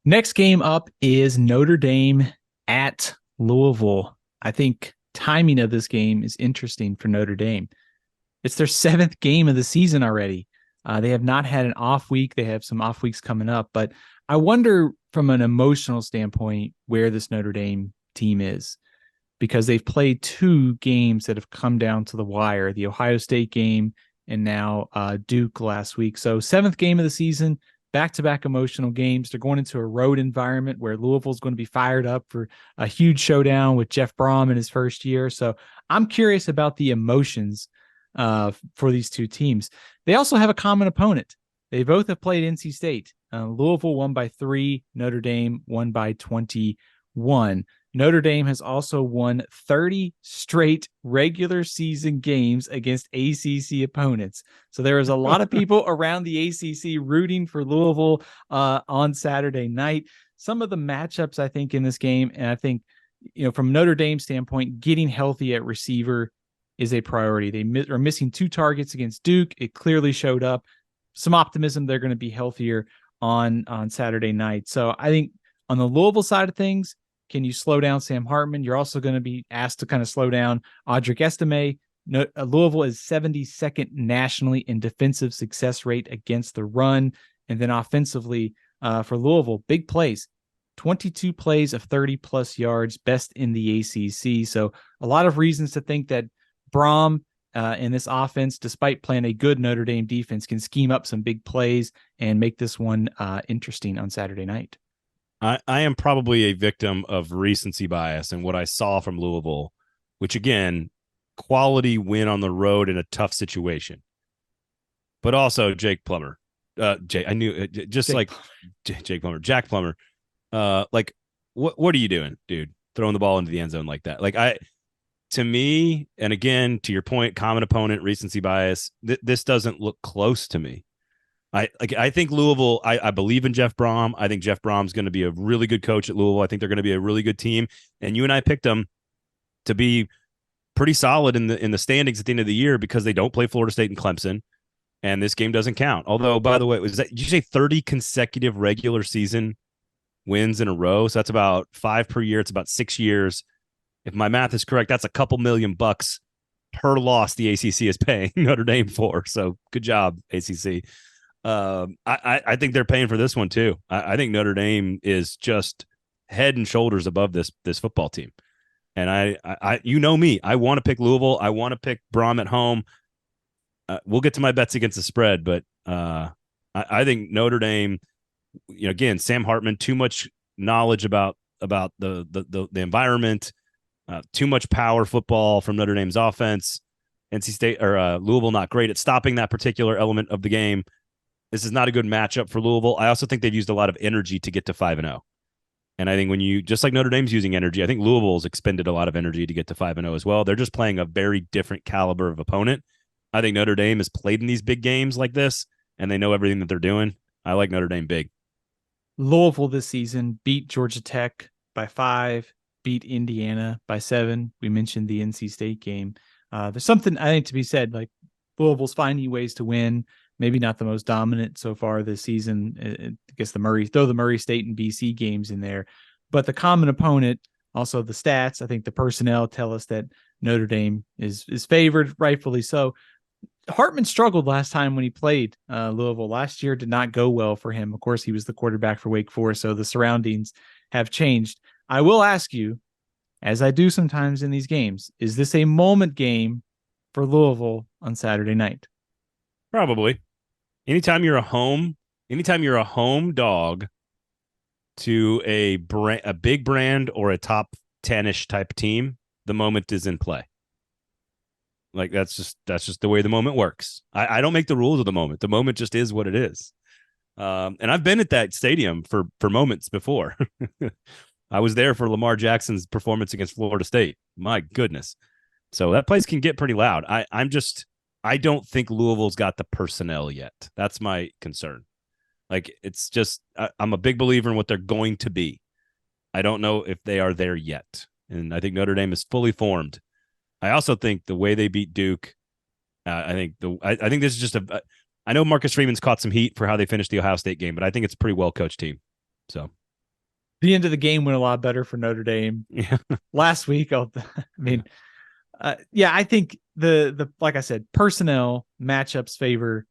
Next game up is Notre Dame at Louisville. I think timing of this game is interesting for Notre Dame. It's their seventh game of the season already. They have not had an off week. They have some off weeks coming up, but I wonder from an emotional standpoint where this Notre Dame team is because they've played two games that have come down to the wire, the Ohio State game and now Duke last week. So seventh game of the season, back-to-back emotional games. They're going into a road environment where Louisville's going to be fired up for a huge showdown with Jeff Brohm in his first year. So I'm curious about the emotions for these two teams. They also have a common opponent. They both have played NC State. Louisville won by 3, Notre Dame won by 21. Notre Dame has also won 30 straight regular season games against ACC opponents. So there is a lot of people around the ACC rooting for Louisville on Saturday night. Some of the matchups, I think, in this game, and I think, from Notre Dame's standpoint, getting healthy at receiver is a priority. They are missing 2 targets against Duke. It clearly showed up. Some optimism they're going to be healthier on Saturday night. So I think on the Louisville side of things, can you slow down Sam Hartman? You're also going to be asked to kind of slow down Audric Estime. Louisville is 72nd nationally in defensive success rate against the run. And then offensively for Louisville, big plays, 22 plays of 30-plus yards, best in the ACC. So a lot of reasons to think that Brohm in this offense, despite playing a good Notre Dame defense, can scheme up some big plays and make this one interesting on Saturday night. I am probably a victim of recency bias and what I saw from Louisville, which again, quality win on the road in a tough situation. But also Jake Plummer. Jake Plummer, Jack Plummer. What are you doing, dude? Throwing the ball into the end zone like that. To me, and again, to your point, common opponent, recency bias, this doesn't look close to me. I think Louisville, I believe in Jeff Brohm. I think Jeff Brom's going to be a really good coach at Louisville. I think they're going to be a really good team. And you and I picked them to be pretty solid in the standings at the end of the year because they don't play Florida State and Clemson. And this game doesn't count. Although, by the way, did you say 30 consecutive regular season wins in a row? So that's about 5 per year. It's about 6 years. If my math is correct, that's a couple $1,000,000 per loss the ACC is paying Notre Dame for. So good job, ACC. I think they're paying for this one too. I think Notre Dame is just head and shoulders above this football team. And I you know me, I want to pick Louisville. I want to pick Brohm at home. We'll get to my bets against the spread, but I think Notre Dame, again, Sam Hartman, too much knowledge about the environment, too much power football from Notre Dame's offense. NC State or Louisville not great at stopping that particular element of the game. This is not a good matchup for Louisville. I also think they've used a lot of energy to get to 5-0. And I think when you, just like Notre Dame's using energy, I think Louisville's expended a lot of energy to get to 5-0 as well. They're just playing a very different caliber of opponent. I think Notre Dame has played in these big games like this, and they know everything that they're doing. I like Notre Dame big. Louisville this season beat Georgia Tech by 5, beat Indiana by 7. We mentioned the NC State game. There's something I think to be said, like Louisville's finding ways to win. Maybe not the most dominant so far this season. I guess throw the Murray State and BC games in there. But the common opponent, also the stats, I think the personnel tell us that Notre Dame is favored, rightfully so. Hartman struggled last time when he played Louisville. Last year did not go well for him. Of course, he was the quarterback for Wake Forest, so the surroundings have changed. I will ask you, as I do sometimes in these games, is this a moment game for Louisville on Saturday night? Probably. Anytime you're a home dog to a big brand or a top 10-ish type team, the moment is in play. Like that's just the way the moment works. I don't make the rules of the moment. The moment just is what it is. And I've been at that stadium for moments before. I was there for Lamar Jackson's performance against Florida State. My goodness. So that place can get pretty loud. I don't think Louisville's got the personnel yet. That's my concern. Like, it's just, I'm a big believer in what they're going to be. I don't know if they are there yet. And I think Notre Dame is fully formed. I also think the way they beat Duke, I think this is just I know Marcus Freeman's caught some heat for how they finished the Ohio State game, but I think it's a pretty well coached team. So the end of the game went a lot better for Notre Dame Yeah. last week. I mean, yeah, I think the like I said, personnel matchups favor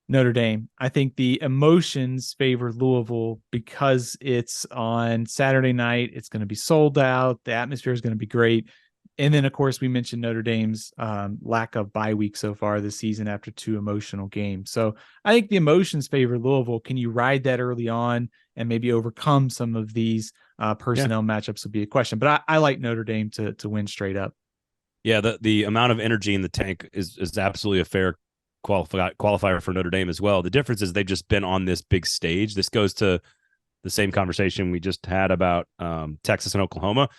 Notre Dame. I think the emotions favor Louisville because it's on Saturday night. It's going to be sold out. The atmosphere is going to be great. And then, of course, we mentioned Notre Dame's lack of bye week so far this season after 2 emotional games. So I think the emotions favor Louisville. Can you ride that early on and maybe overcome some of these Yeah. personnel matchups would be a question. But I like Notre Dame to win straight up. Yeah, the amount of energy in the tank is absolutely a fair qualifier for Notre Dame as well. The difference is they've just been on this big stage. This goes to the same conversation we just had about Texas and Oklahoma.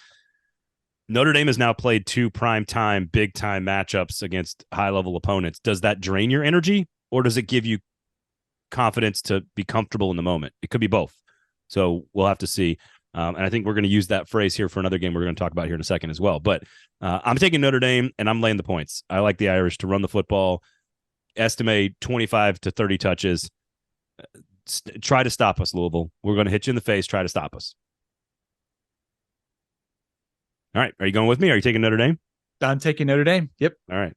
Notre Dame has now played 2 prime time, big time matchups against high level opponents. Does that drain your energy, or does it give you confidence to be comfortable in the moment? It could be both. So we'll have to see. And I think we're going to use that phrase here for another game we're going to talk about here in a second as well. But I'm taking Notre Dame, and I'm laying the points. I like the Irish to run the football, estimate 25 to 30 touches. Try to stop us, Louisville. We're going to hit you in the face. Try to stop us. All right. Are you going with me? Are you taking Notre Dame? I'm taking Notre Dame. Yep. All right.